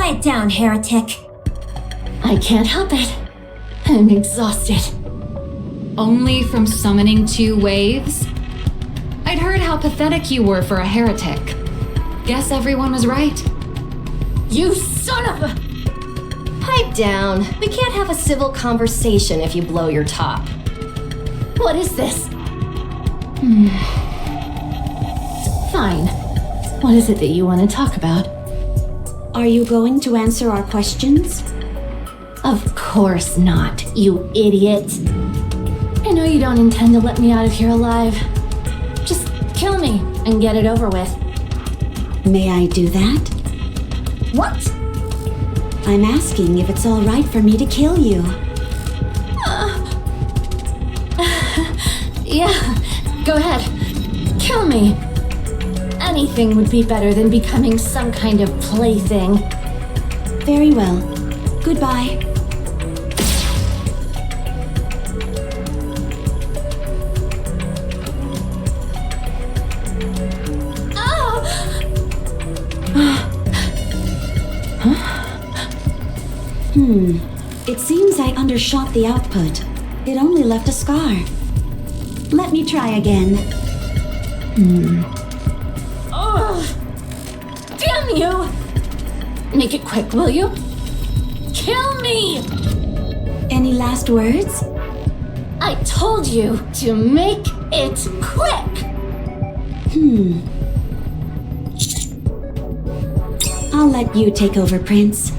Quiet down, heretic. I can't help it. I'm exhausted. Only from summoning 2 waves? I'd heard how pathetic you were for a heretic. Guess everyone was right. You son of a... Pipe down. We can't have a civil conversation if you blow your top. What is this? Fine. What is it that you want to talk about? Are you going to answer our questions? Of course not, you idiot. I know you don't intend to let me out of here alive. Just kill me and get it over with. May I do that? What? I'm asking if it's all right for me to kill you. Yeah, go ahead. Kill me. Anything would be better than becoming some kind of plaything. Very well. Goodbye. It seems I undershot the output. It only left a scar. Let me try again. Damn you! Make it quick, will you? Kill me! Any last words? I told you to make it quick! I'll let you take over, Prince.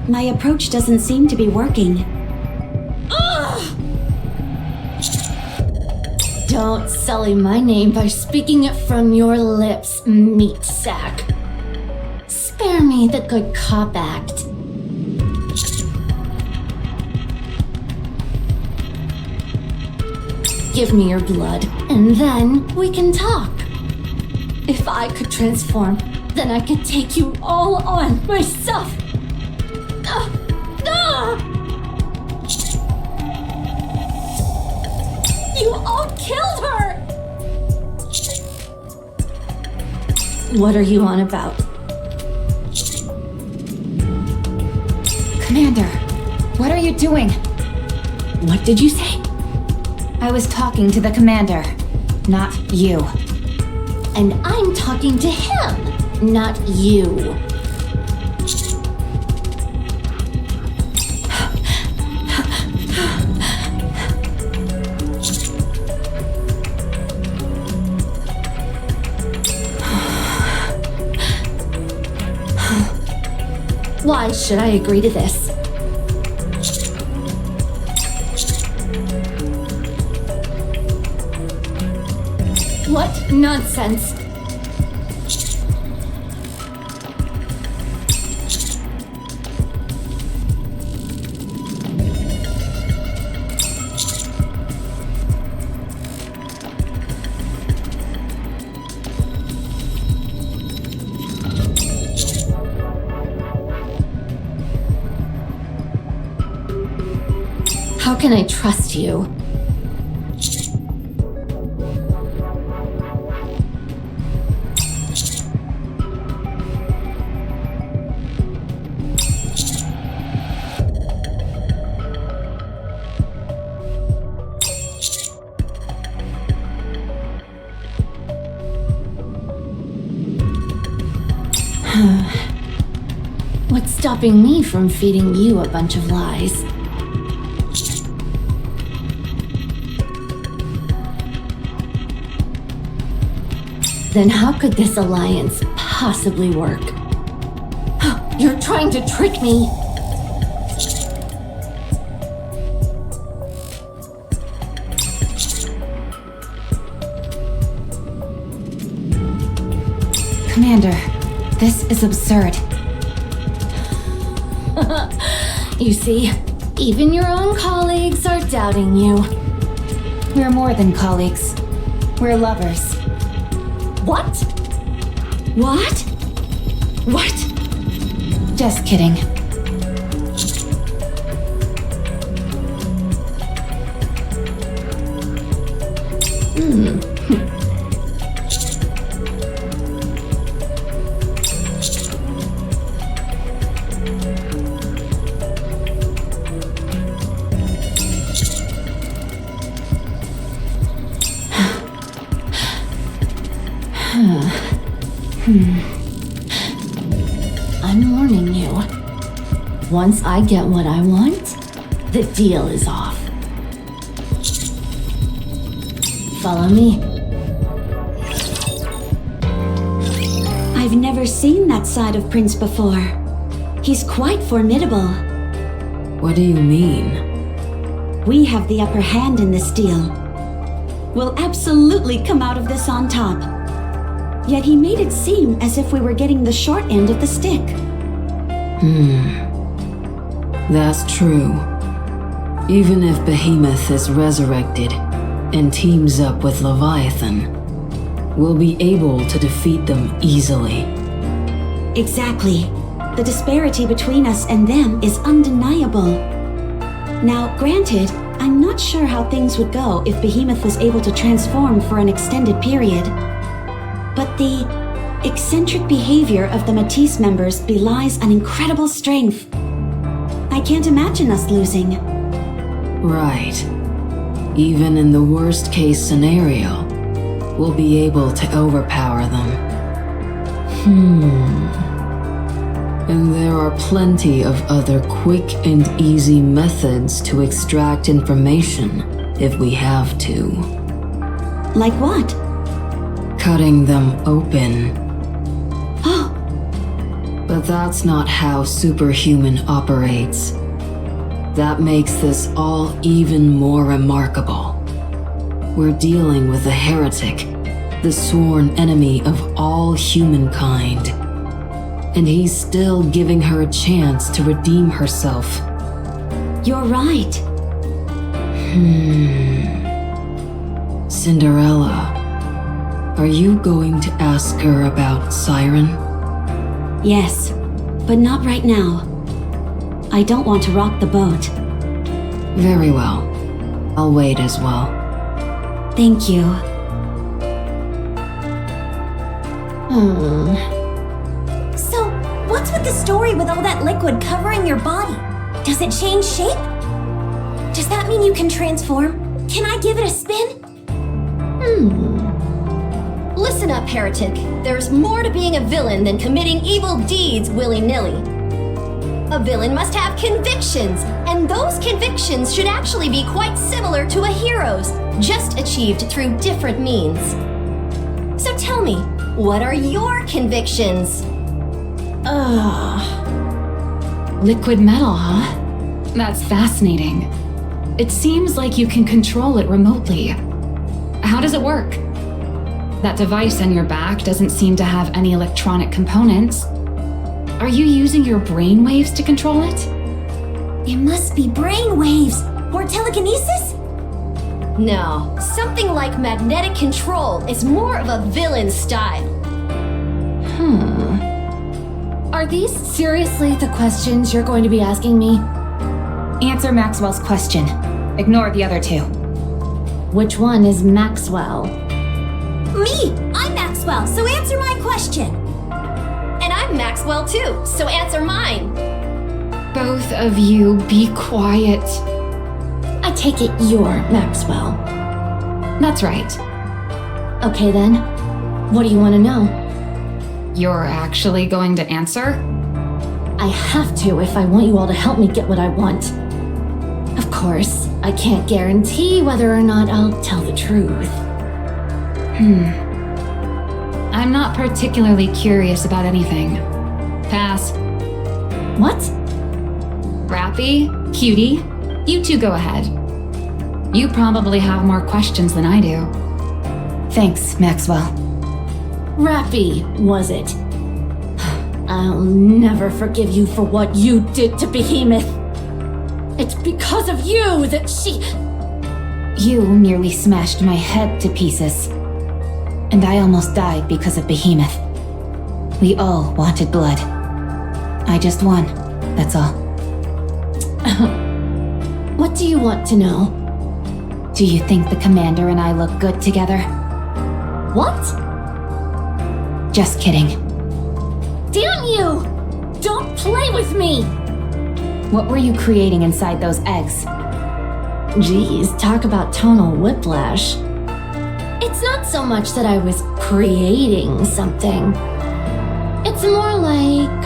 My approach doesn't seem to be working. Don't sully my name by speaking it from your lips, meat sack. Spare me the good cop act. Give me your blood, and then we can talk. If I could transform, then I could take you all on myself. You all killed her! What are you on about? Commander, what are you doing? What did you say? I was talking to the commander, not you. And I'm talking to him, not you. Why should I agree to this? What nonsense! How can I trust you? What's stopping me from feeding you a bunch of lies? Then how could this alliance possibly work? You're trying to trick me! Commander, this is absurd. You see, even your own colleagues are doubting you. We're more than colleagues. We're lovers. What? What? What? Just kidding. I'm warning you. Once I get what I want, the deal is off. Follow me. I've never seen that side of Prince before. He's quite formidable. What do you mean? We have the upper hand in this deal. We'll absolutely come out of this on top. Yet he made it seem as if we were getting the short end of the stick. That's true. Even if Behemoth is resurrected and teams up with Leviathan, we'll be able to defeat them easily. Exactly. The disparity between us and them is undeniable. Now, granted, I'm not sure how things would go if Behemoth was able to transform for an extended period. But the eccentric behavior of the Matisse members belies an incredible strength. I can't imagine us losing. Right. Even in the worst case scenario, we'll be able to overpower them. And there are plenty of other quick and easy methods to extract information if we have to. Like what? Cutting them open. Oh, But that's not how superhuman operates. That makes this all even more remarkable. We're dealing with a heretic, the sworn enemy of all humankind. And he's still giving her a chance to redeem herself. you're right. Cinderella, are you going to ask her about Siren? Yes, but not right now. I don't want to rock the boat. Very well. I'll wait as well. Thank you. So, what's with the story with all that liquid covering your body? Does it change shape? Does that mean you can transform? Can I give it a spin? Listen up, heretic. There's more to being a villain than committing evil deeds willy-nilly. A villain must have convictions, and those convictions should actually be quite similar to a hero's, just achieved through different means. So tell me, what are your convictions? Liquid metal, huh? That's fascinating. It seems like you can control it remotely. How does it work? That device on your back doesn't seem to have any electronic components. Are you using your brain waves to control it? It must be brain waves or telekinesis? No, something like magnetic control is more of a villain style. Are these seriously the questions you're going to be asking me? Answer Maxwell's question. Ignore the other two. Which one is Maxwell? Me! I'm Maxwell, so answer my question. And I'm Maxwell too, so answer mine. Both of you be quiet. I take it you're Maxwell. That's right. Okay then. What do you want to know? You're actually going to answer? I have to if I want you all to help me get what I want. Of course, I can't guarantee whether or not I'll tell the truth. I'm not particularly curious about anything. Pass. What? Rappy, Cutie, you two go ahead. You probably have more questions than I do. Thanks, Maxwell. Rappy, was it? I'll never forgive you for what you did to Behemoth. It's because of you that she... You nearly smashed my head to pieces. And I almost died because of Behemoth. We all wanted blood. I just won, that's all. What do you want to know? Do you think the commander and I look good together? What? Just kidding. Damn you! Don't play with me! What were you creating inside those eggs? Geez, talk about tonal whiplash. It's not so much that I was creating something. It's more like...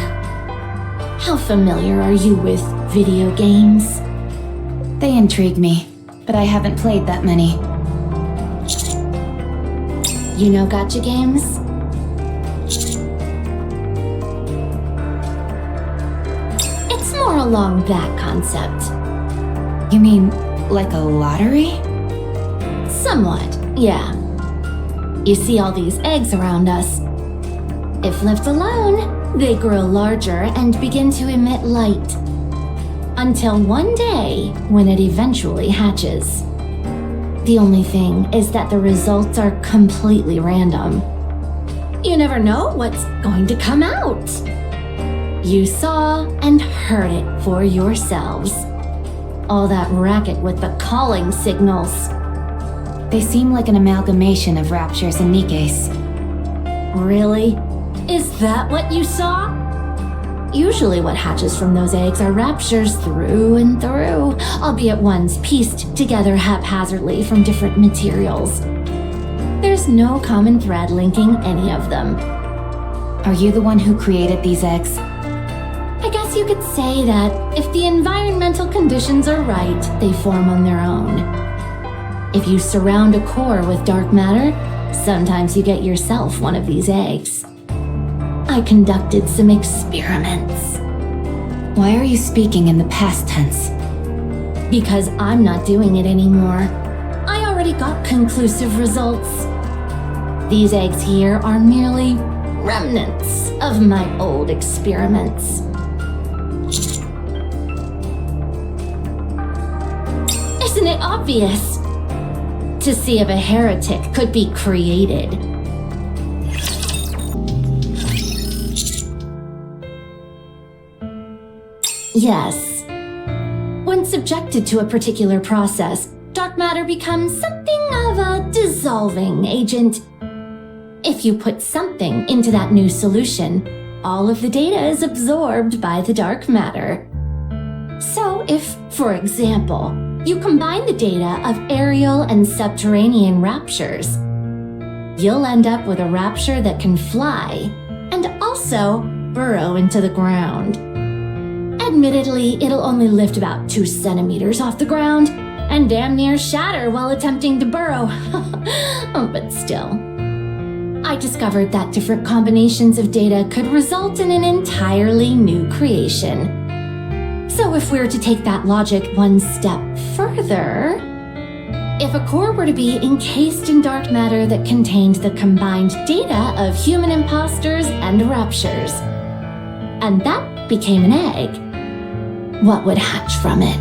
How familiar are you with video games? They intrigue me, but I haven't played that many. You know gacha games? It's more along that concept. You mean like a lottery? Somewhat, yeah. You see all these eggs around us. If left alone, they grow larger and begin to emit light. Until one day, when it eventually hatches. The only thing is that the results are completely random. You never know what's going to come out. You saw and heard it for yourselves. All that racket with the calling signals. They seem like an amalgamation of raptures and Nikkes. Really? Is that what you saw? Usually what hatches from those eggs are raptures through and through, albeit ones pieced together haphazardly from different materials. There's no common thread linking any of them. Are you the one who created these eggs? I guess you could say that if the environmental conditions are right, they form on their own. If you surround a core with dark matter, sometimes you get yourself one of these eggs. I conducted some experiments. Why are you speaking in the past tense? Because I'm not doing it anymore. I already got conclusive results. These eggs here are merely remnants of my old experiments. Isn't it obvious? To see if a heretic could be created. Yes. When subjected to a particular process, dark matter becomes something of a dissolving agent. If you put something into that new solution, all of the data is absorbed by the dark matter. So if, for example, you combine the data of aerial and subterranean raptures, you'll end up with a rapture that can fly and also burrow into the ground. Admittedly, it'll only lift about 2 centimeters off the ground and damn near shatter while attempting to burrow. But still. I discovered that different combinations of data could result in an entirely new creation. So if we were to take that logic one step further, if a core were to be encased in dark matter that contained the combined data of human imposters and raptures, and that became an egg, what would hatch from it?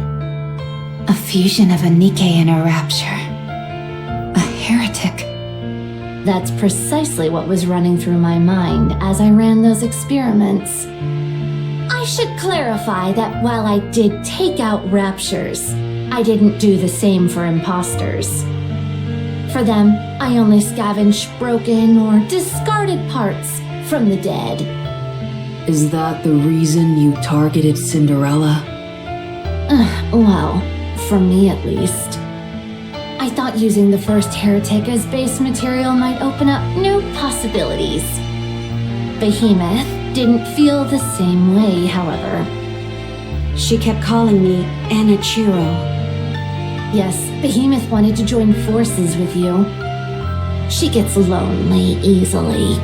A fusion of a Nikke and a rapture. A heretic. That's precisely what was running through my mind as I ran those experiments. I should clarify that while I did take out raptures, I didn't do the same for imposters. For them, I only scavenged broken or discarded parts from the dead. Is that the reason you targeted Cinderella? Well, for me at least. I thought using the first heretic as base material might open up new possibilities. Behemoth didn't feel the same way, however. She kept calling me Anichiro. Yes, Behemoth wanted to join forces with you. She gets lonely easily.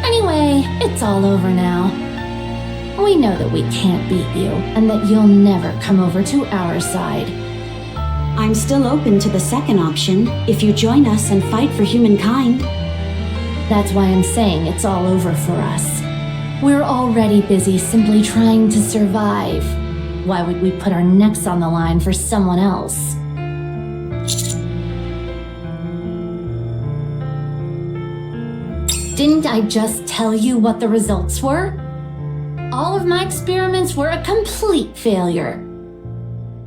Anyway, it's all over now. We know that we can't beat you, and that you'll never come over to our side. I'm still open to the second option, if you join us and fight for humankind. That's why I'm saying it's all over for us. We're already busy simply trying to survive. Why would we put our necks on the line for someone else? Didn't I just tell you what the results were? All of my experiments were a complete failure.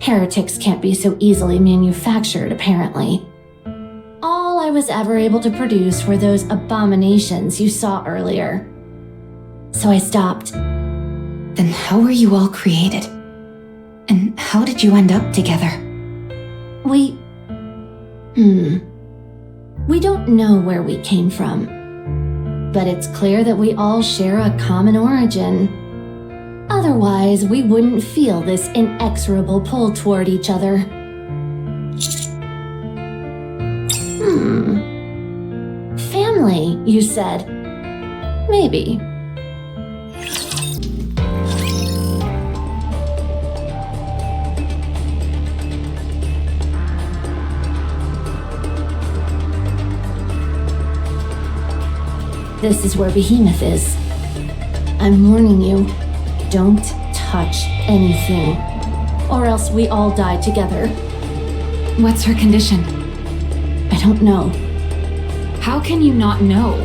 Heretics can't be so easily manufactured, apparently. All I was ever able to produce were those abominations you saw earlier. So I stopped. Then how were you all created? And how did you end up together? We don't know where we came from, but it's clear that we all share a common origin. Otherwise, we wouldn't feel this inexorable pull toward each other. Family, you said? Maybe. This is where Behemoth is. I'm warning you, don't touch anything, or else we all die together. What's her condition? I don't know. How can you not know?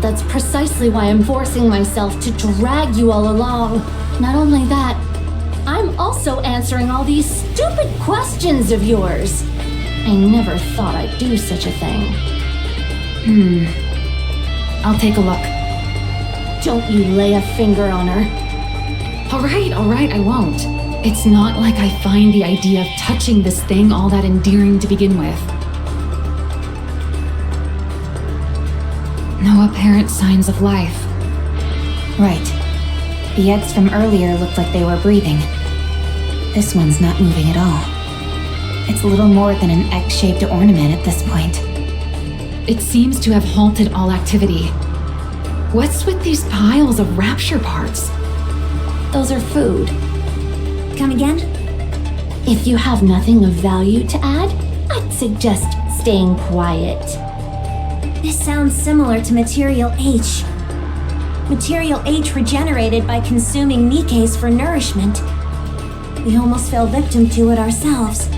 That's precisely why I'm forcing myself to drag you all along. Not only that, I'm also answering all these stupid questions of yours. I never thought I'd do such a thing. I'll take a look. Don't you lay a finger on her. All right, I won't. It's not like I find the idea of touching this thing all that endearing to begin with. No apparent signs of life. Right. The eggs from earlier looked like they were breathing. This one's not moving at all. It's little more than an egg-shaped ornament at this point. It seems to have halted all activity. What's with these piles of rapture parts? Those are food. Come again? If you have nothing of value to add, I'd suggest staying quiet. This sounds similar to Material H. Material H regenerated by consuming Nikkes for nourishment. We almost fell victim to it ourselves.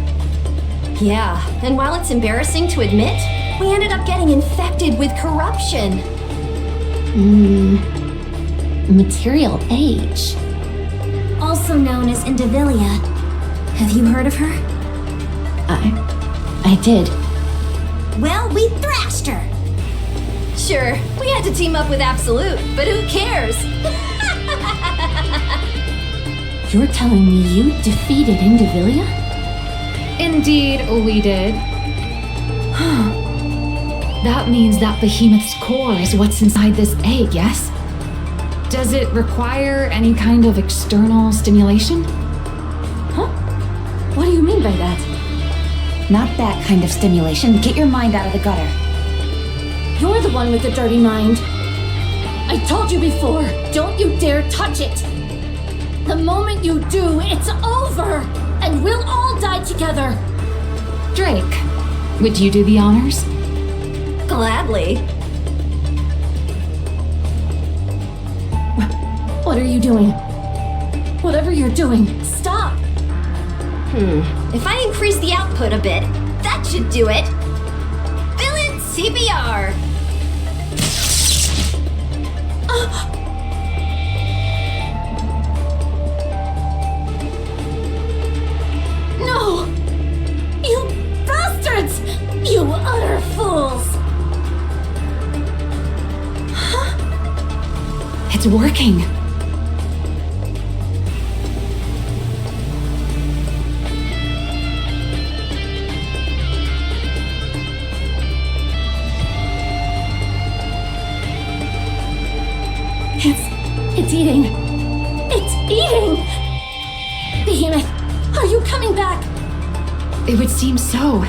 Yeah, and while it's embarrassing to admit, we ended up getting infected with corruption. Material H. Also known as Indivilia. Have you heard of her? I did. Well, we thrashed her. Sure, we had to team up with Absolute, but who cares? You're telling me you defeated Indivilia? Indeed, we did. That means that Behemoth's core is what's inside this egg, yes? Does it require any kind of external stimulation? Huh? What do you mean by that? Not that kind of stimulation. Get your mind out of the gutter. You're the one with the dirty mind. I told you before, don't you dare touch it. The moment you do, it's over, and we'll all die together. Drake, would you do the honors? Gladly. What are you doing? Whatever you're doing, stop! If I increase the output a bit, that should do it. Villain CPR! No! You bastards! You utter fools! It's working. It's eating. It's eating! Behemoth, are you coming back? It would seem so.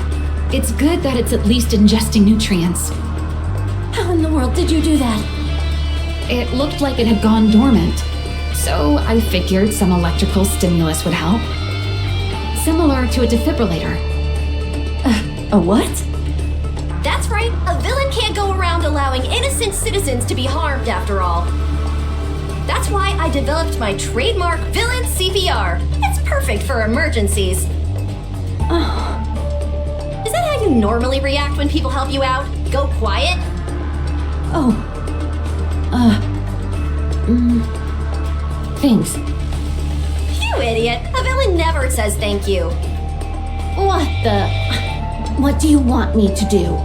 It's good that it's at least ingesting nutrients. How in the world did you do that? It looked like it had gone dormant, so I figured some electrical stimulus would help. Similar to a defibrillator. A what? That's right, a villain can't go around allowing innocent citizens to be harmed after all. That's why I developed my trademark Villain CPR. It's perfect for emergencies. Is that how you normally react when people help you out? Go quiet? Thanks. You idiot. A villain never says thank you. What do you want me to do?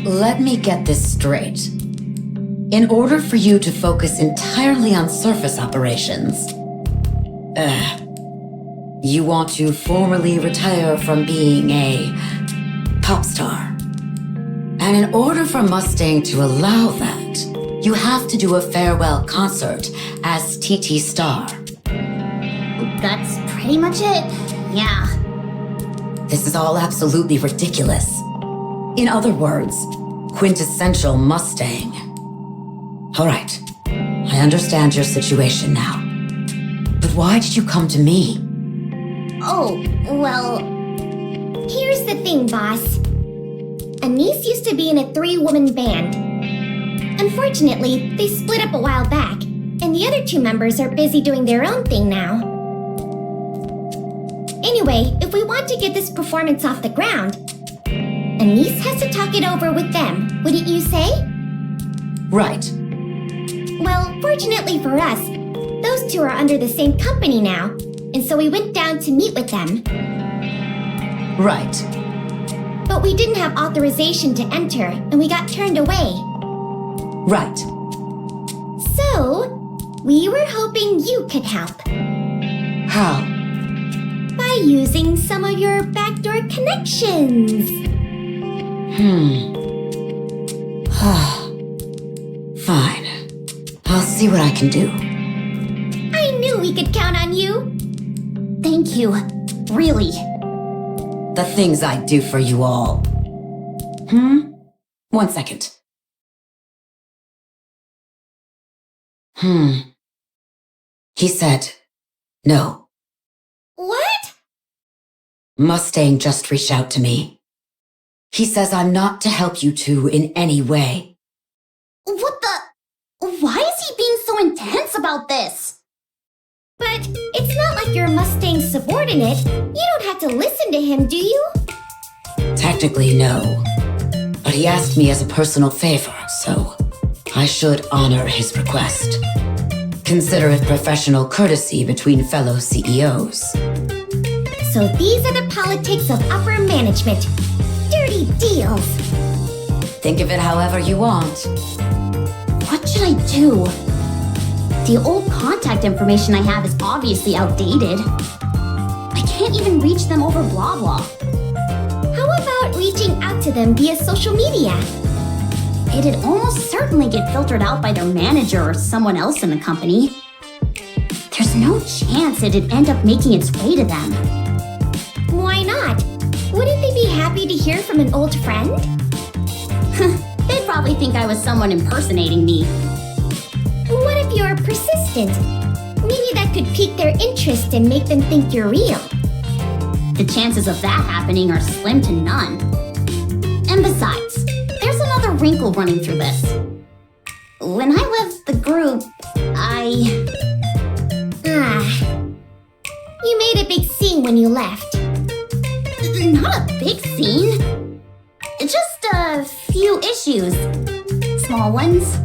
Let me get this straight. In order for you to focus entirely on surface operations, You want to formally retire from being a pop star. And in order for Mustang to allow that, you have to do a farewell concert as TT Star. That's pretty much it. Yeah. This is all absolutely ridiculous. In other words, quintessential Mustang. All right, I understand your situation now. But why did you come to me? Oh, well, here's the thing, boss. Anise used to be in a 3-woman band. Unfortunately, they split up a while back, and the other 2 members are busy doing their own thing now. Anyway, if we want to get this performance off the ground, Anise has to talk it over with them, wouldn't you say? Right. Well, fortunately for us, those 2 are under the same company now, and so we went down to meet with them. Right. But we didn't have authorization to enter, and we got turned away. Right. So, we were hoping you could help. How? By using some of your backdoor connections. Fine. I'll see what I can do. I knew we could count on you. Thank you. Really. The things I do for you all. 1 second. He said, no. What? Mustang just reached out to me. He says I'm not to help you 2 in any way. What the? Why is he being so intense about this? But it's not like you're Mustang's subordinate. You don't have to listen to him, do you? Technically, no. But he asked me as a personal favor, so I should honor his request. Consider it professional courtesy between fellow CEOs. So these are the politics of upper management. Dirty deals. Think of it however you want. What should I do? The old contact information I have is obviously outdated. I can't even reach them over blah blah. How about reaching out to them via social media? It'd almost certainly get filtered out by their manager or someone else in the company. There's no chance it'd end up making its way to them. Why not? Wouldn't they be happy to hear from an old friend? They'd probably think I was someone impersonating me. What if you're persistent? Maybe that could pique their interest and make them think you're real. The chances of that happening are slim to none. And besides, there's another wrinkle running through this. When I left the group, You made a big scene when you left. Not a big scene. Just a few issues. Small ones.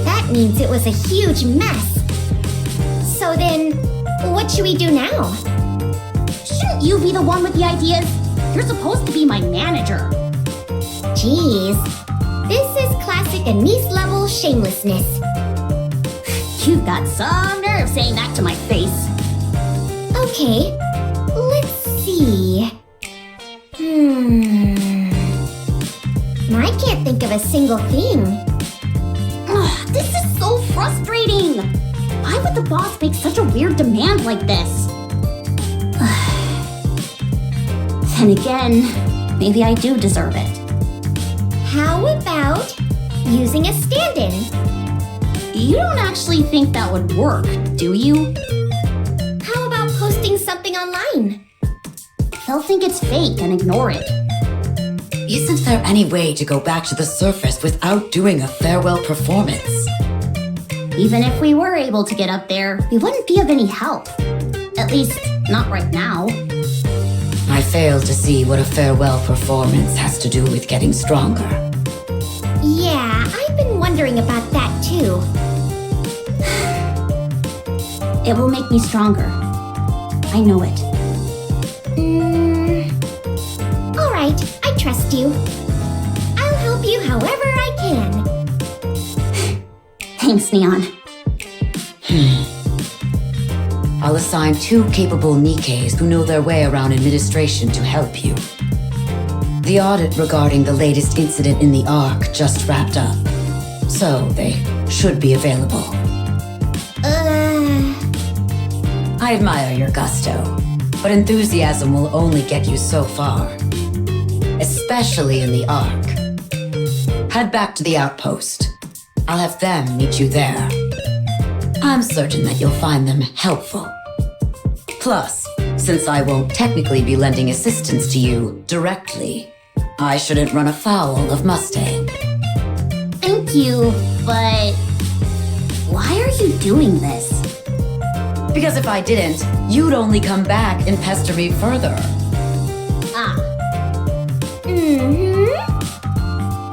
That means it was a huge mess. So then, what should we do now? Shouldn't you be the one with the ideas? You're supposed to be my manager. Jeez. This is classic Anise-level shamelessness. You've got some nerve saying that to my face. Okay, let's see. I can't think of a single thing. Ugh, this is so frustrating. Why would the boss make such a weird demand like this? Then again, maybe I do deserve it. How about using a stand-in? You don't actually think that would work, do you? How about posting something online? They'll think it's fake and ignore it. Isn't there any way to go back to the surface without doing a farewell performance? Even if we were able to get up there, we wouldn't be of any help. At least, not right now. I fail to see what a farewell performance has to do with getting stronger. Yeah, I've been wondering about that too. It will make me stronger. I know it. Alright, I trust you. I'll help you however I can. Thanks, Neon. I'll assign 2 capable Nikkes who know their way around administration to help you. The audit regarding the latest incident in the Ark just wrapped up, so they should be available. I admire your gusto, but enthusiasm will only get you so far. Especially in the Ark. Head back to the outpost. I'll have them meet you there. I'm certain that you'll find them helpful. Plus, since I won't technically be lending assistance to you directly, I shouldn't run afoul of Mustang. Thank you, but why are you doing this? Because if I didn't, you'd only come back and pester me further.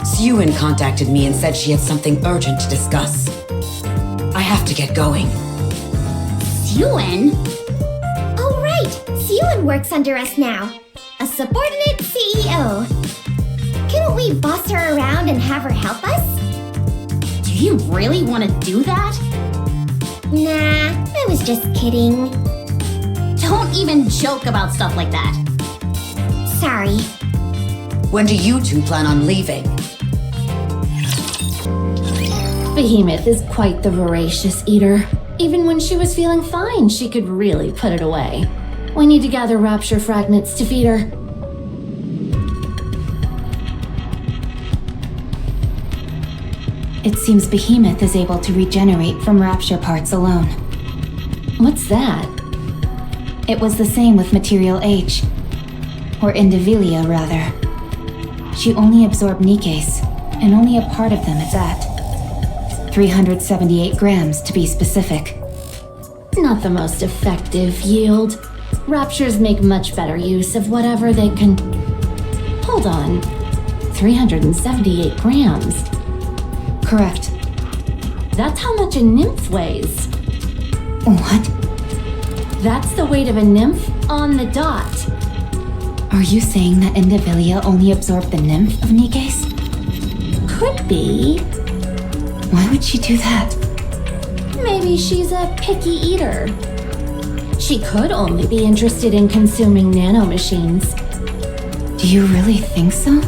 Sewin contacted me and said she had something urgent to discuss. I have to get going. Sewin? Oh, right. Sewin works under us now. A subordinate CEO. Couldn't we boss her around and have her help us? Do you really want to do that? Nah, I was just kidding. Don't even joke about stuff like that. Sorry. When do you 2 plan on leaving? Behemoth is quite the voracious eater. Even when she was feeling fine, she could really put it away. We need to gather rapture fragments to feed her. It seems Behemoth is able to regenerate from rapture parts alone. What's that? It was the same with Material H. Or Indivilia, rather. She only absorbed Nikkes, and only a part of them at that. 378 grams to be specific. Not the most effective yield. Raptures make much better use of whatever they can... Hold on. 378 grams. Correct. That's how much a nymph weighs. What? That's the weight of a nymph on the dot. Are you saying that Indivilia only absorbed the nymph of Nikkes? Could be. Why would she do that? Maybe she's a picky eater. She could only be interested in consuming nanomachines. Do you really think so?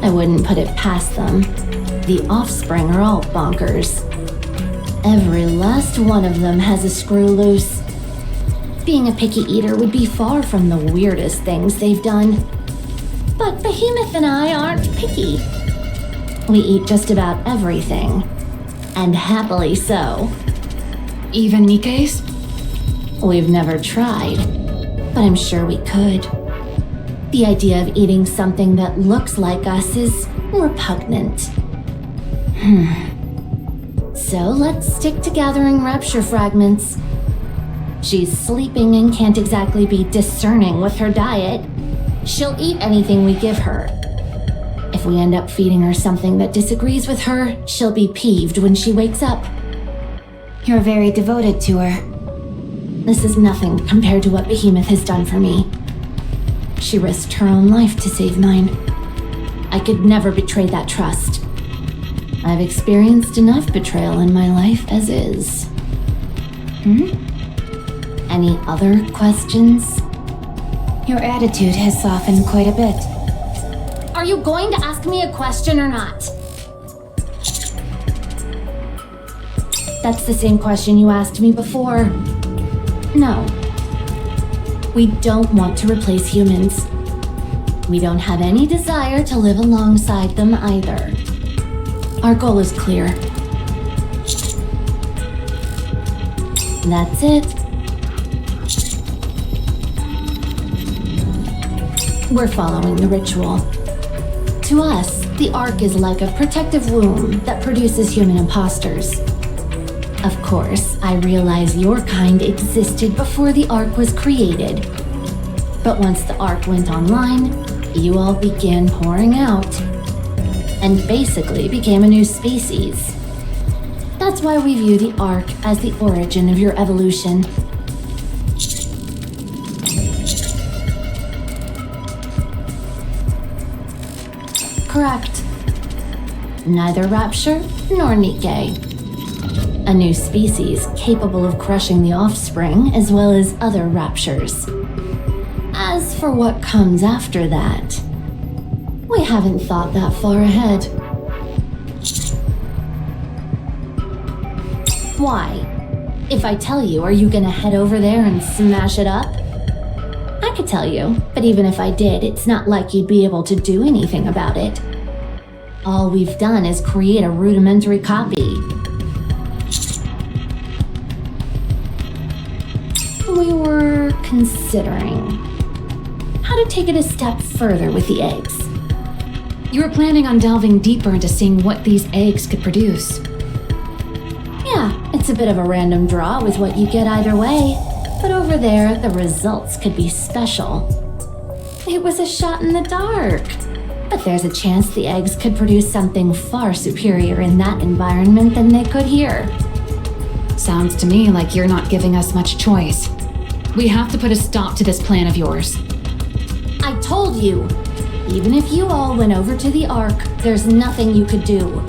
I wouldn't put it past them. The offspring are all bonkers. Every last one of them has a screw loose. Being a picky eater would be far from the weirdest things they've done. But Behemoth and I aren't picky. We eat just about everything. And happily so. Even Nikkes? We've never tried, but I'm sure we could. The idea of eating something that looks like us is repugnant. So let's stick to gathering rapture fragments. She's sleeping and can't exactly be discerning with her diet. She'll eat anything we give her. If we end up feeding her something that disagrees with her, she'll be peeved when she wakes up. You're very devoted to her. This is nothing compared to what Behemoth has done for me. She risked her own life to save mine. I could never betray that trust. I've experienced enough betrayal in my life as is. Any other questions? Your attitude has softened quite a bit. Are you going to ask me a question or not? That's the same question you asked me before. No. We don't want to replace humans. We don't have any desire to live alongside them either. Our goal is clear. That's it. We're following the ritual. To us, the Ark is like a protective womb that produces human imposters. Of course, I realize your kind existed before the Ark was created. But once the Ark went online, you all began pouring out, and basically became a new species. That's why we view the Ark as the origin of your evolution. Correct. Neither Rapture nor Nikke. A new species capable of crushing the offspring as well as other raptures. As for what comes after that, we haven't thought that far ahead. Why? If I tell you, are you gonna head over there and smash it up? I could tell you, but even if I did, it's not like you'd be able to do anything about it. All we've done is create a rudimentary copy. We were considering how to take it a step further with the eggs. You were planning on delving deeper into seeing what these eggs could produce. Yeah, it's a bit of a random draw with what you get either way, but over there, the results could be special. It was a shot in the dark, but there's a chance the eggs could produce something far superior in that environment than they could here. Sounds to me like you're not giving us much choice. We have to put a stop to this plan of yours. I told you, even if you all went over to the Ark, there's nothing you could do.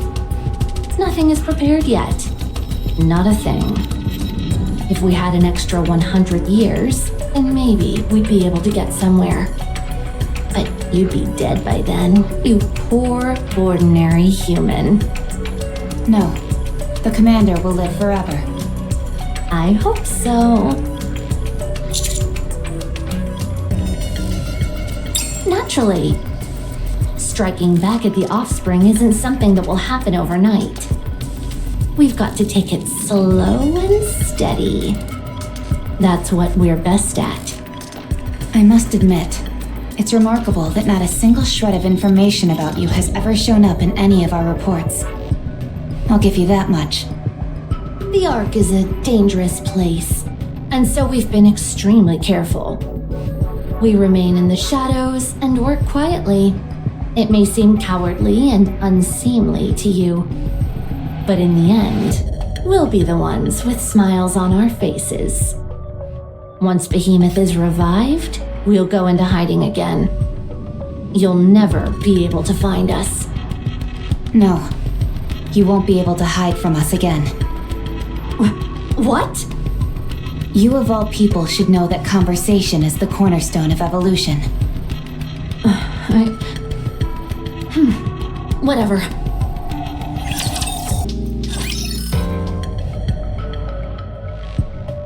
Nothing is prepared yet. Not a thing. If we had an extra 100 years, then maybe we'd be able to get somewhere. But you'd be dead by then, you poor, ordinary human. No, the commander will live forever. I hope so. Naturally. Striking back at the offspring isn't something that will happen overnight. We've got to take it slow and steady. That's what we're best at. I must admit, it's remarkable that not a single shred of information about you has ever shown up in any of our reports. I'll give you that much. The Ark is a dangerous place, and so we've been extremely careful. We remain in the shadows and work quietly. It may seem cowardly and unseemly to you, but in the end, we'll be the ones with smiles on our faces. Once Behemoth is revived, we'll go into hiding again. You'll never be able to find us. No, you won't be able to hide from us again. What? You of all people should know that conversation is the cornerstone of evolution. Whatever.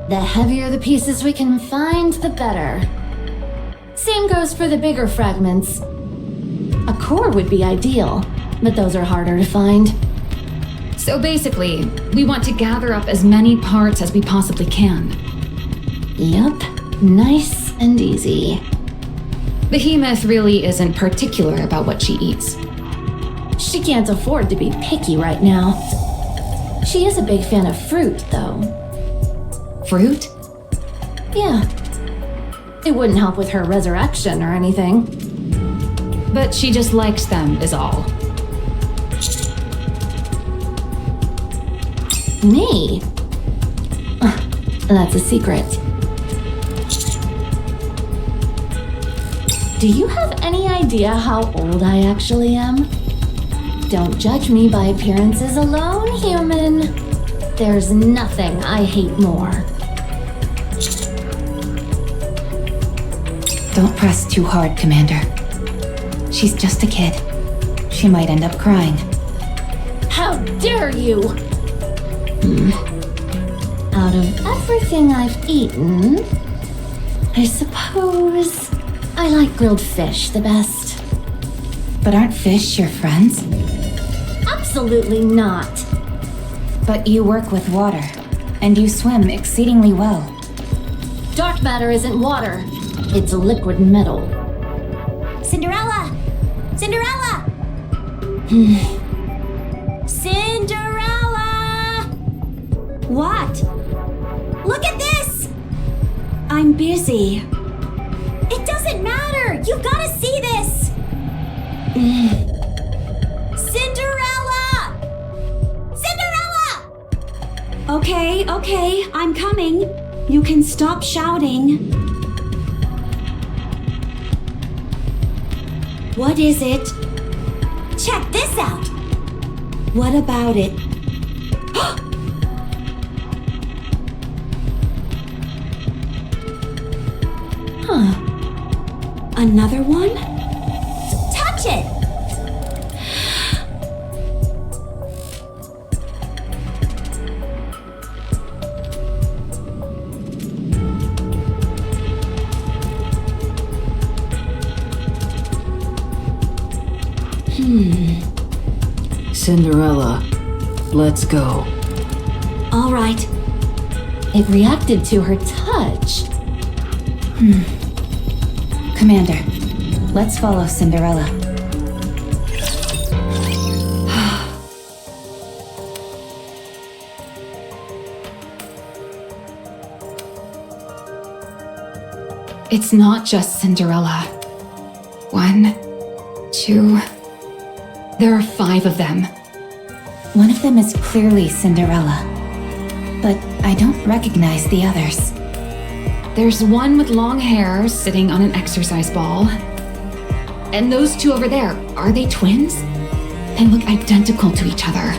The heavier the pieces we can find, the better. Same goes for the bigger fragments. A core would be ideal, but those are harder to find. So basically, we want to gather up as many parts as we possibly can. Yup, nice and easy. Behemoth really isn't particular about what she eats. She can't afford to be picky right now. She is a big fan of fruit, though. Fruit? Yeah. It wouldn't help with her resurrection or anything. But she just likes them, is all. Me? That's a secret. Do you have any idea how old I actually am? Don't judge me by appearances alone, human. There's nothing I hate more. Don't press too hard, Commander. She's just a kid. She might end up crying. How dare you! Out of everything I've eaten, I suppose I like grilled fish the best. But aren't fish your friends? Absolutely not. But you work with water, and you swim exceedingly well. Dark matter isn't water. It's liquid metal. Cinderella! Cinderella! Cinderella! What? Look at this! I'm busy. It doesn't matter! You've gotta see this! Cinderella! Cinderella! Okay, I'm coming. You can stop shouting. What is it? Check this out! What about it? Another one? Touch it! Cinderella, let's go. All right. It reacted to her touch. Commander, let's follow Cinderella. It's not just Cinderella. 1, 2. There are 5 of them. One of them is clearly Cinderella, but I don't recognize the others. There's one with long hair sitting on an exercise ball. And those 2 over there, are they twins? They look identical to each other.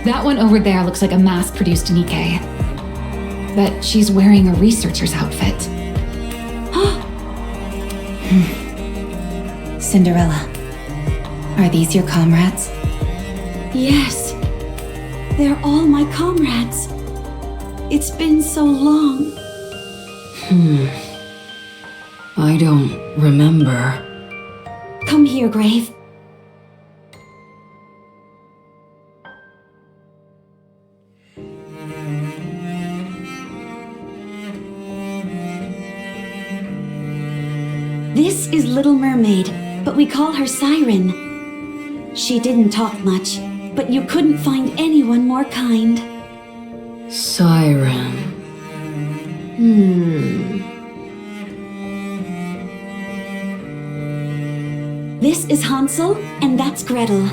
That one over there looks like a mass-produced Nikke. But she's wearing a researcher's outfit. Cinderella, are these your comrades? Yes. They're all my comrades. It's been so long. I don't remember. Come here, Grave. This is Little Mermaid, but we call her Siren. She didn't talk much, but you couldn't find anyone more kind. Siren. This is Hansel, and that's Gretel.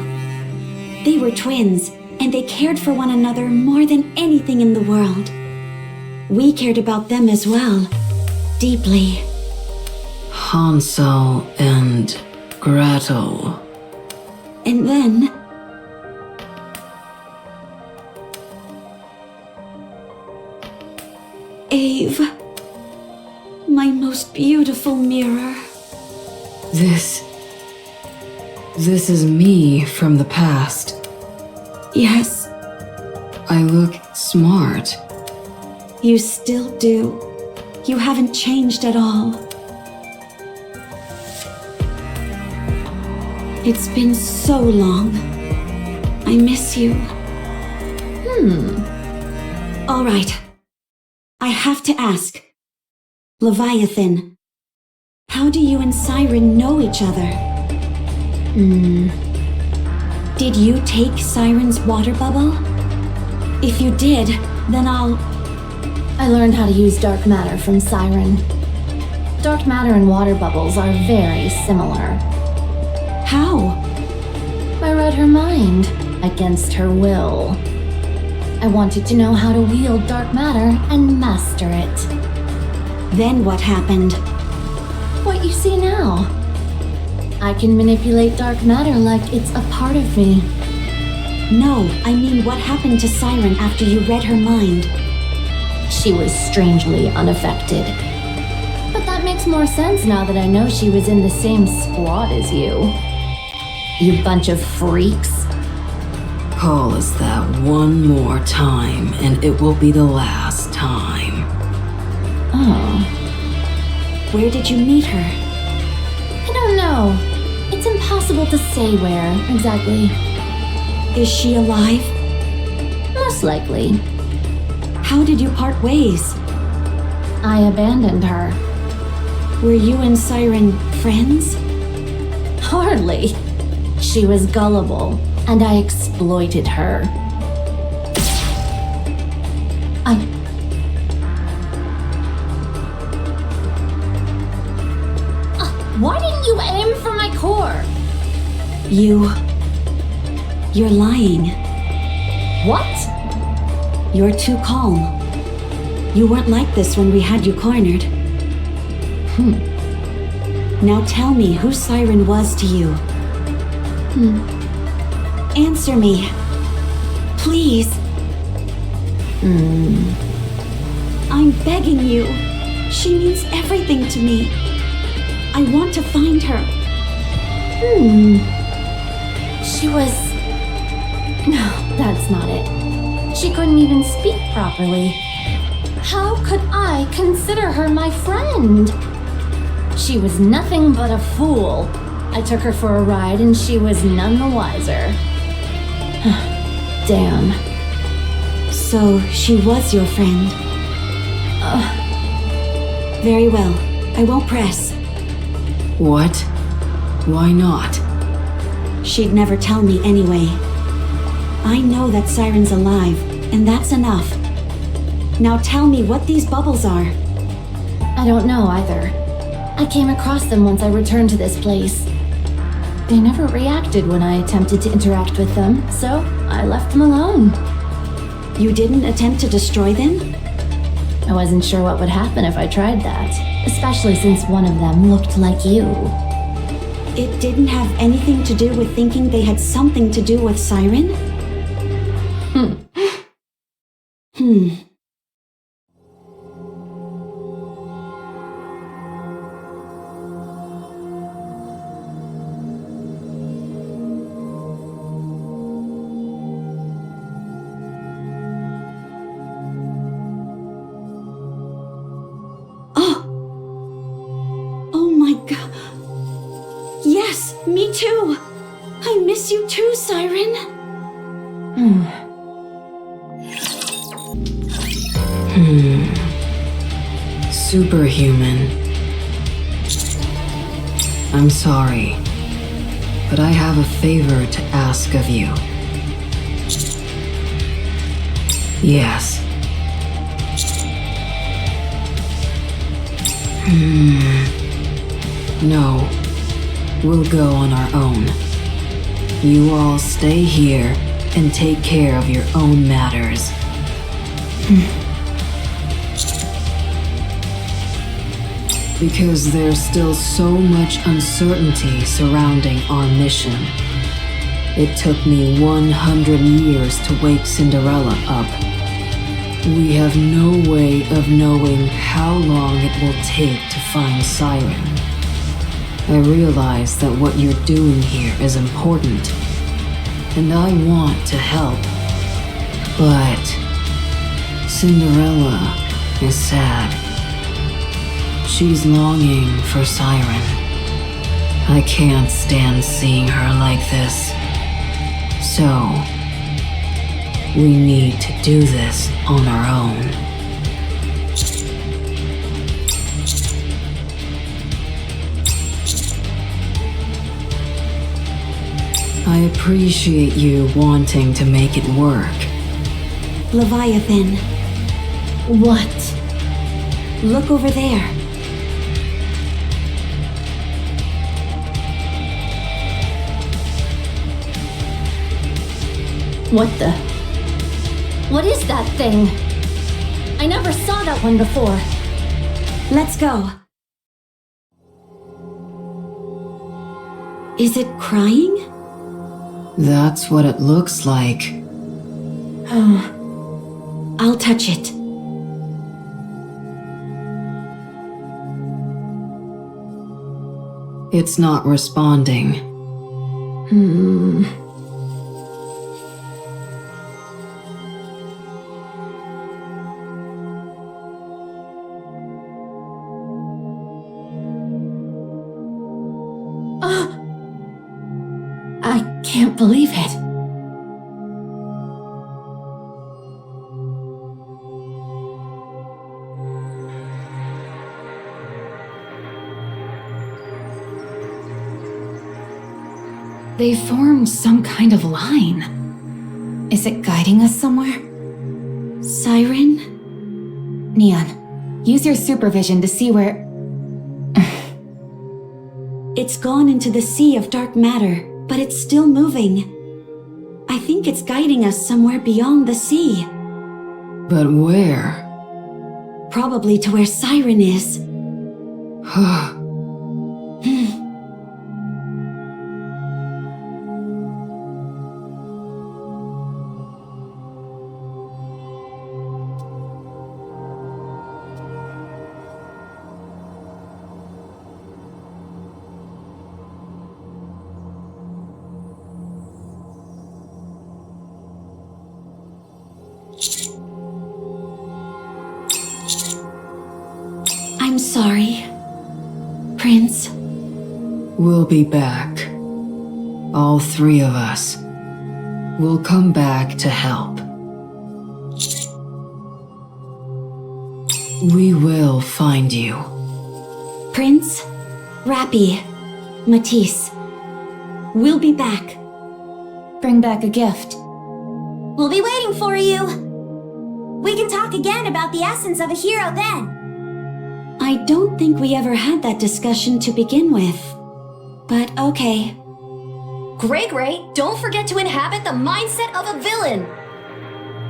They were twins, and they cared for one another more than anything in the world. We cared about them as well, deeply. Hansel and Gretel. And then... Ave. My most beautiful mirror. This is me from the past. Yes, I look smart. you still do. You haven't changed at all. It's been so long. I miss you. All right. I have to ask. Leviathan, how do you and Siren know each other? Did you take Siren's water bubble? If you did, then I learned how to use dark matter from Siren. Dark matter and water bubbles are very similar. How? I read her mind against her will. I wanted to know how to wield dark matter and master it. Then what happened? What you see now. I can manipulate dark matter like it's a part of me. No, I mean what happened to Siren after you read her mind? She was strangely unaffected. But that makes more sense now that I know she was in the same squad as you. You bunch of freaks. Call us that one more time, and it will be the last time. Oh, Where did you meet her? I don't know. It's impossible to say where, exactly. Is she alive? Most likely. How did you part ways? I abandoned her. Were you and Siren friends? Hardly. She was gullible, and I exploited her. Why didn't you aim for my core? You're lying. What? You're too calm. You weren't like this when we had you cornered. Now tell me who Siren was to you. Answer me. Please. I'm begging you. She means everything to me. I want to find her. She was... No, that's not it. She couldn't even speak properly. How could I consider her my friend? She was nothing but a fool. I took her for a ride and she was none the wiser. Damn. So, she was your friend? Very well. I won't press. What? Why not? She'd never tell me anyway. I know that Siren's alive, and that's enough. Now tell me what these bubbles are. I don't know either. I came across them once I returned to this place. They never reacted when I attempted to interact with them, so I left them alone. You didn't attempt to destroy them? I wasn't sure what would happen if I tried that, especially since one of them looked like you. It didn't have anything to do with thinking they had something to do with Siren? Oh my god. Yes, me too. I miss you too, Siren. Superhuman. I'm sorry, but I have a favor to ask of you. Yes. No, we'll go on our own. You all stay here and take care of your own matters. Because there's still so much uncertainty surrounding our mission. It took me 100 years to wake Cinderella up. We have no way of knowing how long it will take to find Siren. I realize that what you're doing here is important, and I want to help. But Cinderella is sad. She's longing for Siren. I can't stand seeing her like this. So, we need to do this on our own. I appreciate you wanting to make it work. Leviathan, What? look over there. What the? What is that thing? I never saw that one before. Let's go. Is it crying? That's what it looks like. I'll touch it. It's not responding. I can't believe it. They formed some kind of line. Is it guiding us somewhere? Siren? Neon, use your supervision to see where... It's gone into the sea of dark matter, but it's still moving. I think it's guiding us somewhere beyond the sea. But where? Probably to where Siren is. sorry, Prince. We'll be back. All three of us. We'll come back to help. We will find you. Prince, Rappy, Matisse. We'll be back. Bring back a gift. We'll be waiting for you. We can talk again about the essence of a hero then. I don't think we ever had that discussion to begin with. But okay. Gray, don't forget to inhabit the mindset of a villain.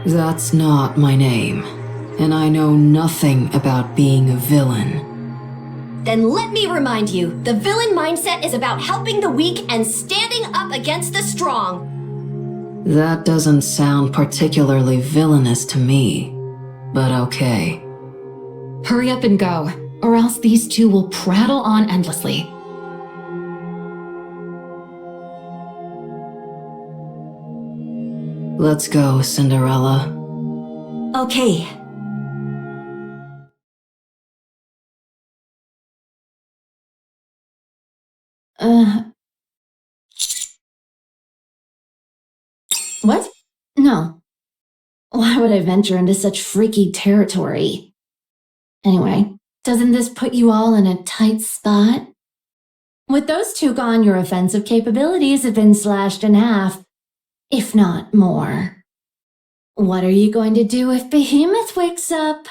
That's not my name, and I know nothing about being a villain. Then let me remind you, the villain mindset is about helping the weak and standing up against the strong. That doesn't sound particularly villainous to me, but okay. Hurry up and go, or else these two will prattle on endlessly. Let's go, Cinderella. Okay. What? No. Why would I venture into such freaky territory? Anyway, doesn't this put you all in a tight spot? With those two gone, your offensive capabilities have been slashed in half, if not more. What are you going to do if Behemoth wakes up?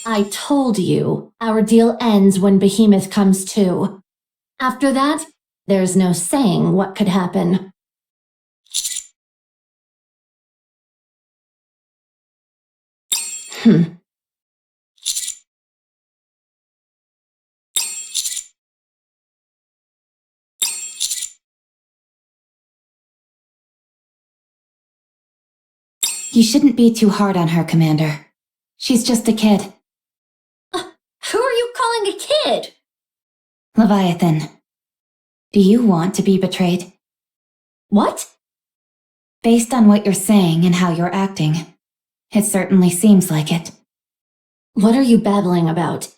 I told you, our deal ends when Behemoth comes to. After that, there's no saying what could happen. You shouldn't be too hard on her, Commander. She's just a kid. Who are you calling a kid? Leviathan. Do you want to be betrayed? What? Based on what you're saying and how you're acting, it certainly seems like it. What are you babbling about?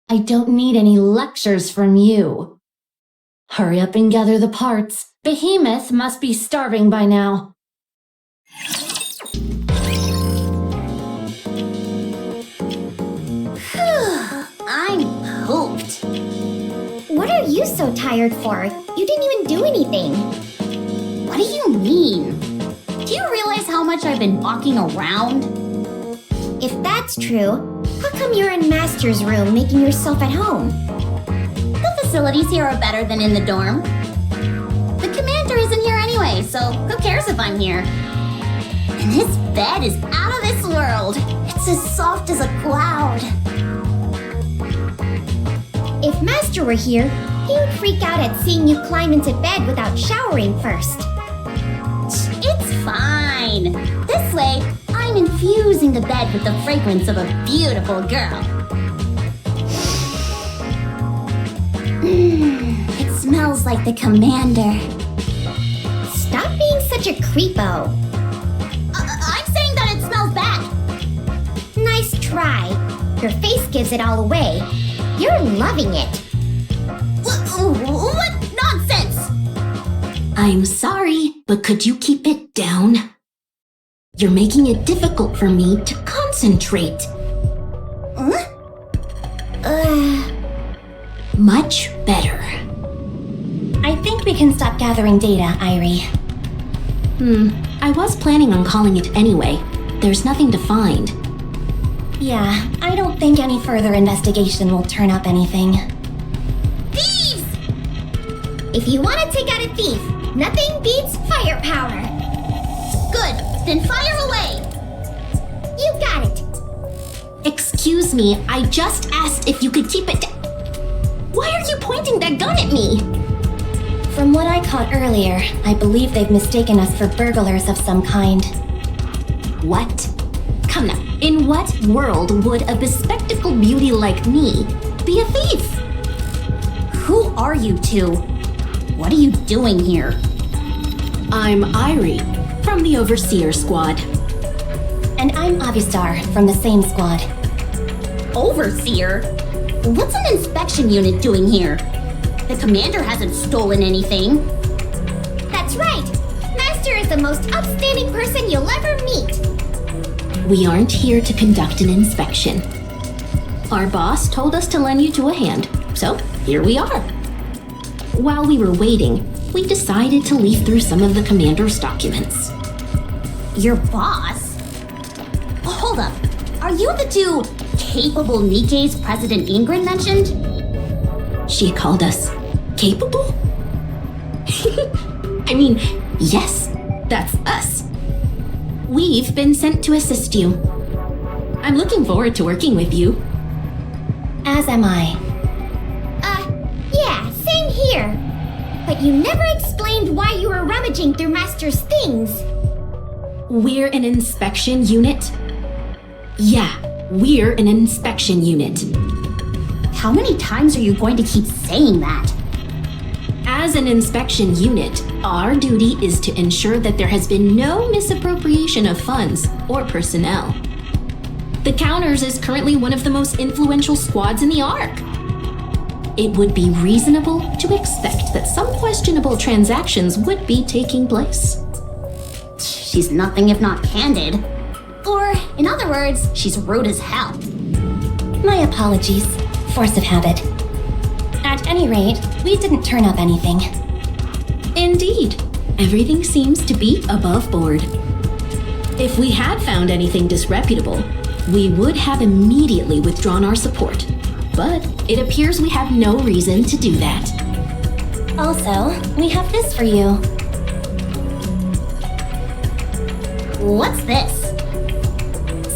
I don't need any lectures from you. Hurry up and gather the parts. Behemoth must be starving by now. I'm pooped. What are you so tired for? You didn't even do anything. What do you mean? Do you realize how much I've been walking around? If that's true, how come you're in Master's room making yourself at home? The facilities here are better than in the dorm. The commander isn't here anyway, so who cares if I'm here? And this bed is out of this world. It's as soft as a cloud. If Master were here, he would freak out at seeing you climb into bed without showering first. It's fine. This way, I'm infusing the bed with the fragrance of a beautiful girl. It smells like the commander. Stop being such a creepo. I'm saying that it smells bad. Nice try. Your face gives it all away. You're loving it. What nonsense? I'm sorry, but could you keep it down? You're making it difficult for me to concentrate. Much better. I think we can stop gathering data, Irie. I was planning on calling it anyway. There's nothing to find. Yeah, I don't think any further investigation will turn up anything. Thieves! If you want to take out a thief, nothing beats firepower. Good, then fire away! You got it. Excuse me, I just asked if you could keep it down. Why are you pointing that gun at me? From what I caught earlier, I believe they've mistaken us for burglars of some kind. What? Come now, in what world would a bespectacled beauty like me be a thief? Who are you two? What are you doing here? I'm Irie, from the Overseer Squad. And I'm Avistar from the same squad. Overseer? What's an inspection unit doing here? The commander hasn't stolen anything. That's right. Master is the most upstanding person you'll ever meet. We aren't here to conduct an inspection. Our boss told us to lend you to a hand, so here we are. While we were waiting, we decided to leaf through some of the commander's documents. Your boss? Hold up. Are you the two capable Nikke's President Ingrid mentioned? She called us capable? I mean, yes, that's us. We've been sent to assist you. I'm looking forward to working with you. As am I. Yeah, same here. But you never explained why you were rummaging through Master's things. We're an inspection unit? Yeah, we're an inspection unit. How many times are you going to keep saying that? As an inspection unit, our duty is to ensure that there has been no misappropriation of funds or personnel. The Counters is currently one of the most influential squads in the Ark. It would be reasonable to expect that some questionable transactions would be taking place. She's nothing if not candid. Or, in other words, she's rude as hell. My apologies. Force of habit. At any rate, we didn't turn up anything. Indeed, everything seems to be above board. If we had found anything disreputable, we would have immediately withdrawn our support. But it appears we have no reason to do that. Also, we have this for you. What's this?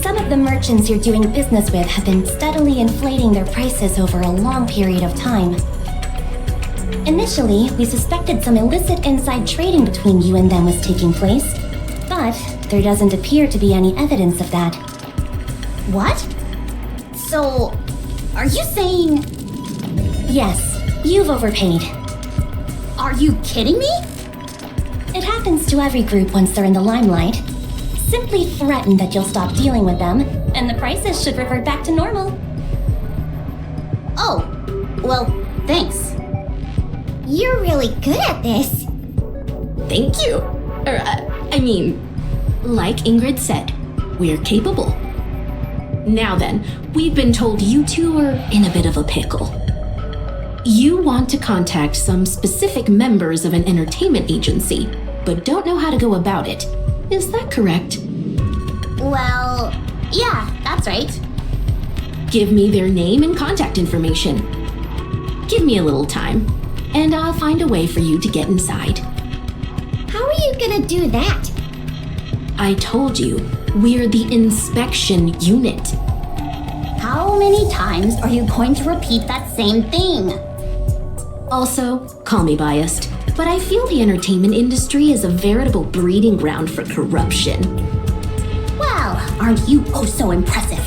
Some of the merchants you're doing business with have been steadily inflating their prices over a long period of time. Initially, we suspected some illicit inside trading between you and them was taking place, but there doesn't appear to be any evidence of that. What? So, are you saying... Yes, you've overpaid. Are you kidding me? It happens to every group once they're in the limelight. Simply threaten that you'll stop dealing with them, and the prices should revert back to normal. Oh, well, thanks. You're really good at this. Thank you. Like Ingrid said, we're capable. Now then, we've been told you two are in a bit of a pickle. You want to contact some specific members of an entertainment agency, but don't know how to go about it. Is that correct? Well, yeah, that's right. Give me their name and contact information. Give me a little time, and I'll find a way for you to get inside. How are you gonna do that? I told you, we're the inspection unit. How many times are you going to repeat that same thing? Also, call me biased, but I feel the entertainment industry is a veritable breeding ground for corruption. Well, aren't you oh so impressive?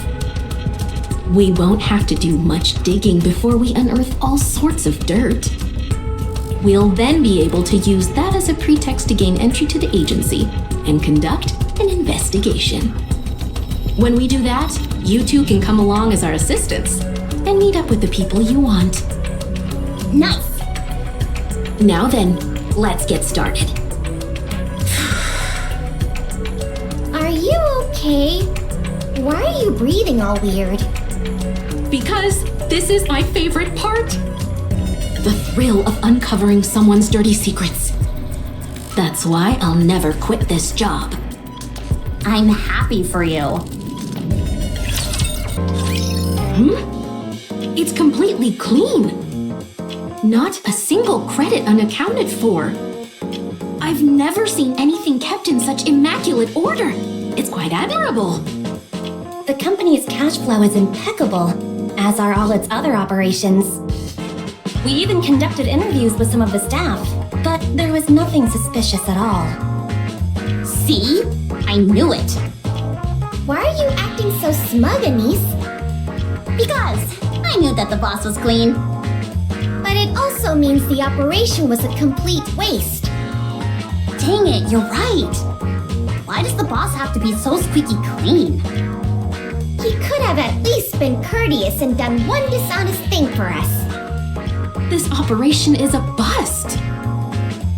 We won't have to do much digging before we unearth all sorts of dirt. We'll then be able to use that as a pretext to gain entry to the agency and conduct an investigation. When we do that, you two can come along as our assistants and meet up with the people you want. Nice! Now then, let's get started. Are you okay? Why are you breathing all weird? Because this is my favorite part. The thrill of uncovering someone's dirty secrets. That's why I'll never quit this job. I'm happy for you. It's completely clean. Not a single credit unaccounted for. I've never seen anything kept in such immaculate order. It's quite admirable. The company's cash flow is impeccable, as are all its other operations. We even conducted interviews with some of the staff, but there was nothing suspicious at all. See? I knew it. Why are you acting so smug, Anise? Because I knew that the boss was clean. But it also means the operation was a complete waste. Dang it, you're right. Why does the boss have to be so squeaky clean? He could have at least been courteous and done one dishonest thing for us. This operation is a bust.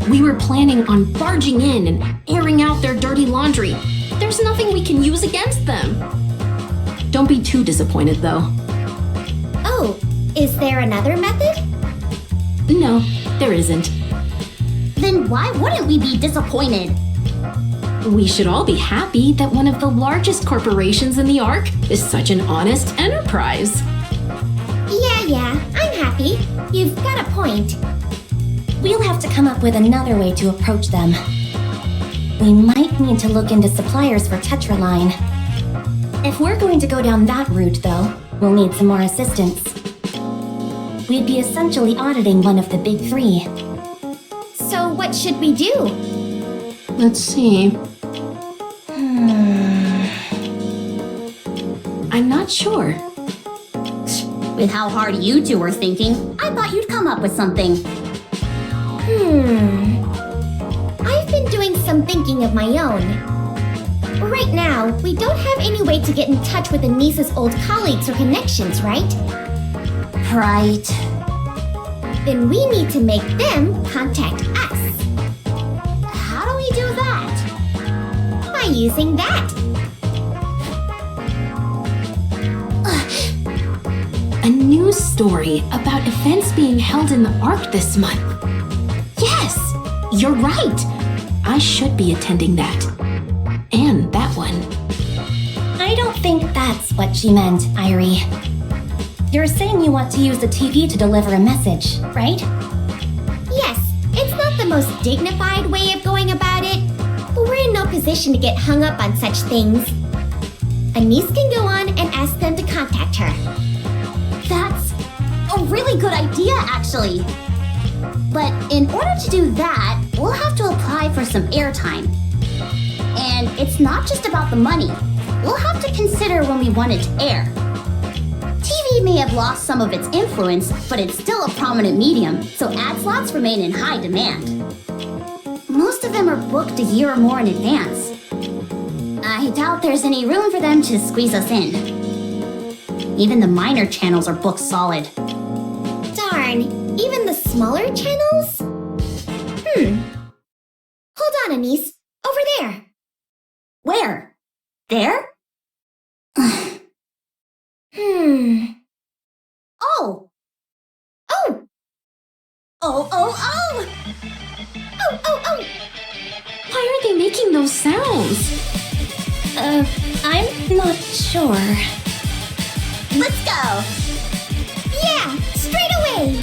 We were planning on barging in and airing out their dirty laundry. There's nothing we can use against them. Don't be too disappointed, though. Oh, is there another method? No, there isn't. Then why wouldn't we be disappointed? We should all be happy that one of the largest corporations in the Ark is such an honest enterprise. Yeah, I'm happy. You've got a point. We'll have to come up with another way to approach them. We might need to look into suppliers for Tetraline. If we're going to go down that route, though, we'll need some more assistance. We'd be essentially auditing one of the big three. So what should we do? Let's see. I'm not sure. With how hard you two are thinking, I thought you'd come up with something. I've been doing some thinking of my own. Right now, we don't have any way to get in touch with Anissa's old colleagues or connections, right? Right. Then we need to make them contact us. How do we do that? By using that. A news story about events being held in the Ark this month. Yes, you're right. I should be attending that. And that one. I don't think that's what she meant, Irie. You're saying you want to use the TV to deliver a message, right? Yes, it's not the most dignified way of going about it, but we're in no position to get hung up on such things. Anise can go on and ask them to contact her. That's a really good idea, actually. But in order to do that, we'll have to apply for some airtime. And it's not just about the money. We'll have to consider when we want it to air. TV may have lost some of its influence, but it's still a prominent medium, so ad slots remain in high demand. Most of them are booked a year or more in advance. I doubt there's any room for them to squeeze us in. Even the minor channels are booked solid. Darn, even the smaller channels? Hold on, Anise. Over there. Where? There? Oh! Oh! Oh! Oh! Why are they making those sounds? I'm not sure. Let's go! Yeah, straight away!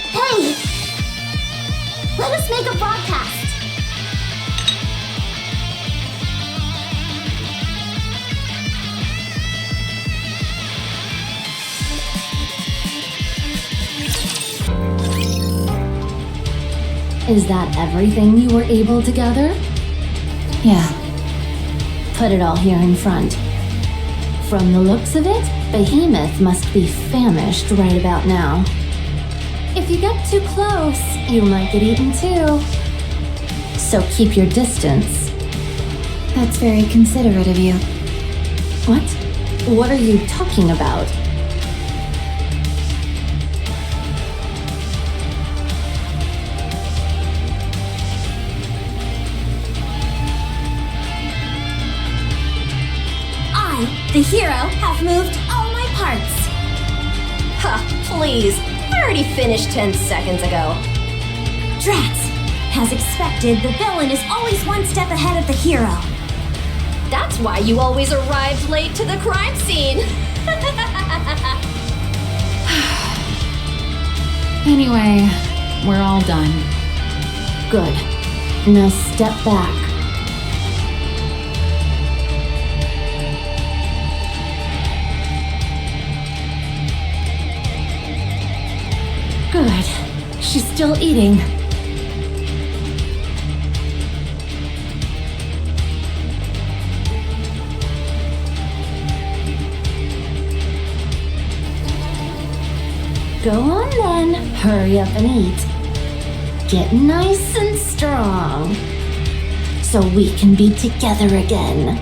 Hey! Let us make a broadcast! Is that everything you were able to gather? Yeah. Put it all here in front. From the looks of it, Behemoth must be famished right about now. If you get too close, you might get eaten too. So keep your distance. That's very considerate of you. What? What are you talking about? The hero, have moved all my parts. Ha, please. I already finished 10 seconds ago. Drats! As expected, the villain is always one step ahead of the hero. That's why you always arrived late to the crime scene. Anyway, we're all done. Good. Now step back. still eating. Go on then, hurry up and eat. Get nice and strong, so we can be together again.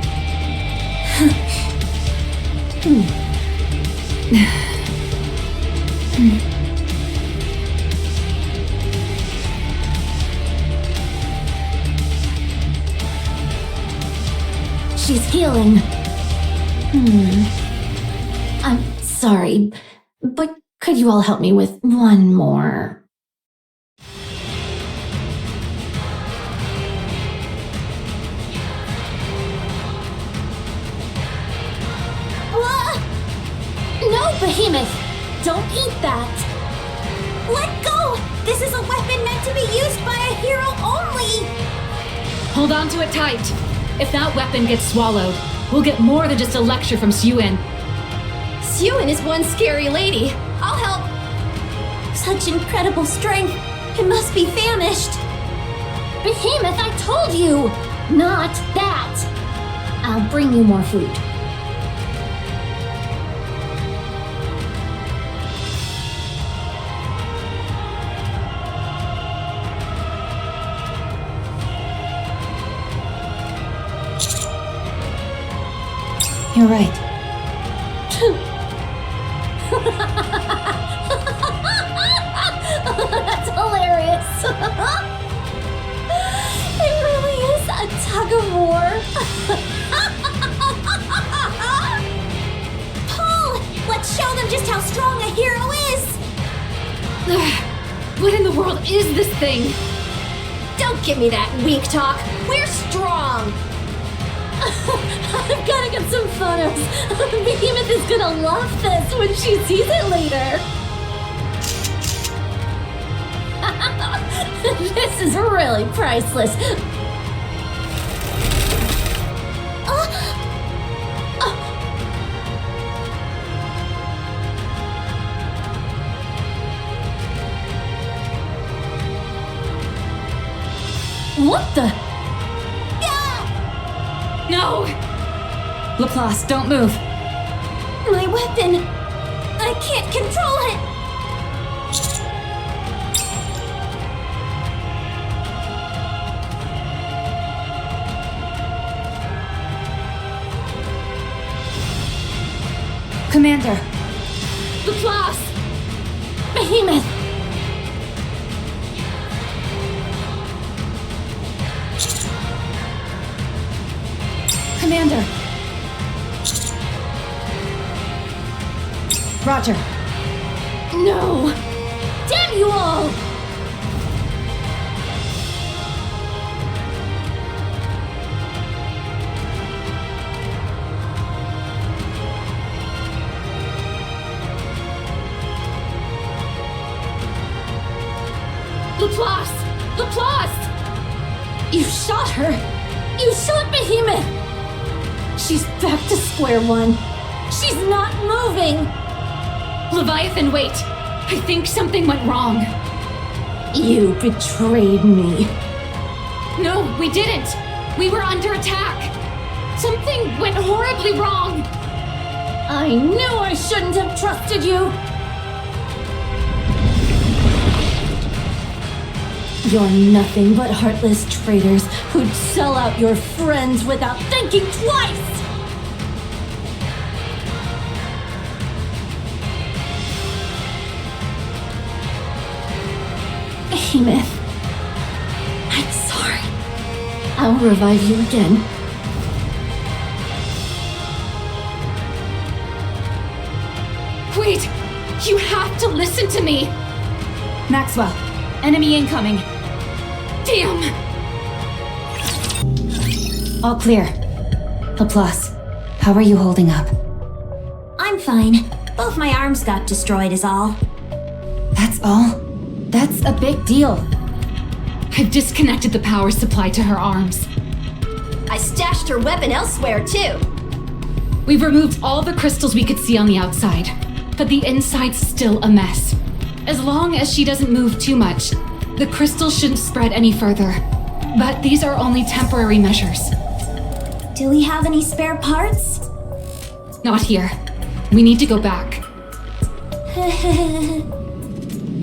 She's healing. I'm sorry, but could you all help me with one more? No, Behemoth! Don't eat that! Let go! This is a weapon meant to be used by a hero only! Hold on to it tight. If that weapon gets swallowed, we'll get more than just a lecture from Suen. Suen is one scary lady. I'll help. Such incredible strength! It must be famished! Behemoth, I told you! Not that! I'll bring you more food. You're right. That's hilarious! It really is a tug of war. Paul! Let's show them just how strong a hero is! What in the world is this thing? Don't give me that weak talk. We're strong. I've gotta get some photos. Behemoth is gonna love this when she sees it later. This is really priceless. What the? No! Laplace, don't move. My weapon! I can't control it! Commander! Laplace! Behemoth! Commander! Roger. No! Damn you all! Laplace! Laplace! You shot her! You shot Behemoth! She's back to square one. She's not moving! Leviathan, wait! I think something went wrong. You betrayed me. No, we didn't! We were under attack! Something went horribly wrong! I knew I shouldn't have trusted you! You're nothing but heartless traitors who'd sell out your friends without thinking twice! Behemoth, I'm sorry. I'll revive you again. Wait! You have to listen to me! Maxwell, enemy incoming. Damn! All clear. Laplace, how are you holding up? I'm fine. Both my arms got destroyed is all. That's all? That's a big deal. I've disconnected the power supply to her arms. I stashed her weapon elsewhere, too. We've removed all the crystals we could see on the outside, but the inside's still a mess. As long as she doesn't move too much, the crystal shouldn't spread any further. But these are only temporary measures. Do we have any spare parts? Not here. We need to go back.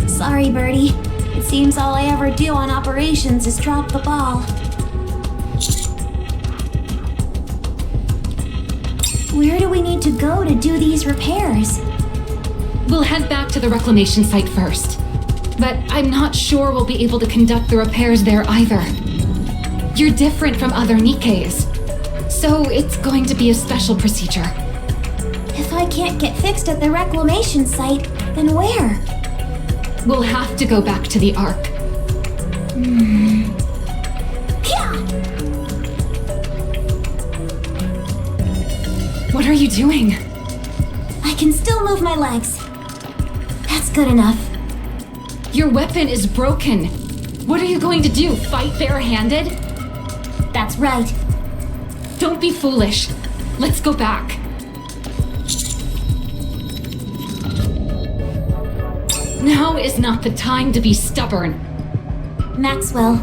Sorry, Birdie. It seems all I ever do on operations is drop the ball. Where do we need to go to do these repairs? We'll head back to the reclamation site first. But I'm not sure we'll be able to conduct the repairs there either. You're different from other Nikkes, so it's going to be a special procedure. If I can't get fixed at the reclamation site, then where? We'll have to go back to the Ark. What are you doing? I can still move my legs. That's good enough. Your weapon is broken. What are you going to do, fight barehanded? That's right. Don't be foolish. Let's go back. Now is not the time to be stubborn. Maxwell,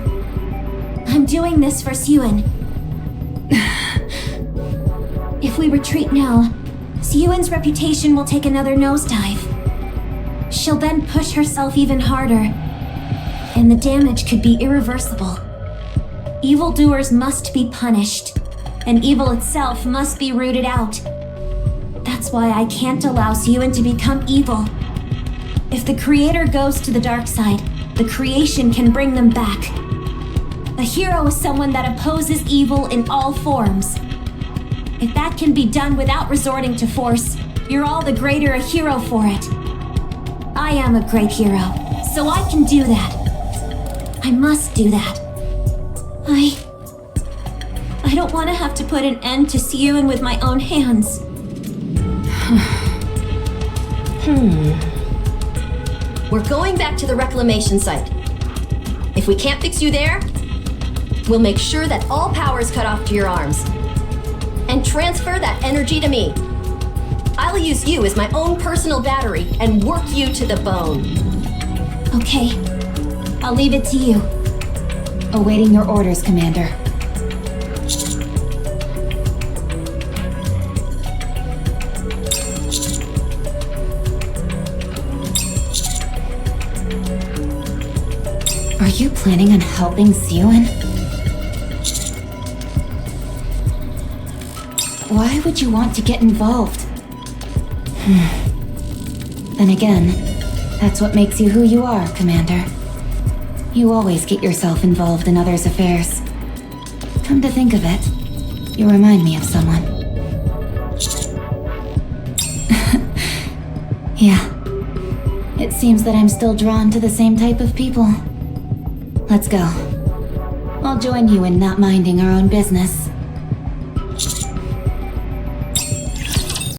I'm doing this for Siyun. If we retreat now, Siyun's reputation will take another nosedive. She'll then push herself even harder, and the damage could be irreversible. Evildoers must be punished, and evil itself must be rooted out. That's why I can't allow Siyun to become evil. If the creator goes to the dark side, the creation can bring them back. A hero is someone that opposes evil in all forms. If that can be done without resorting to force, you're all the greater a hero for it. I am a great hero, so I can do that. I must do that. I don't want to have to put an end to Siyun with my own hands. We're going back to the reclamation site. If we can't fix you there, we'll make sure that all power is cut off to your arms. And transfer that energy to me. I'll use you as my own personal battery and work you to the bone. Okay, I'll leave it to you. Awaiting your orders, Commander. Are you planning on helping Siyun? Why would you want to get involved? Then again, that's what makes you who you are, Commander. You always get yourself involved in others' affairs. Come to think of it, you remind me of someone. Yeah. It seems that I'm still drawn to the same type of people. Let's go. I'll join you in not minding our own business.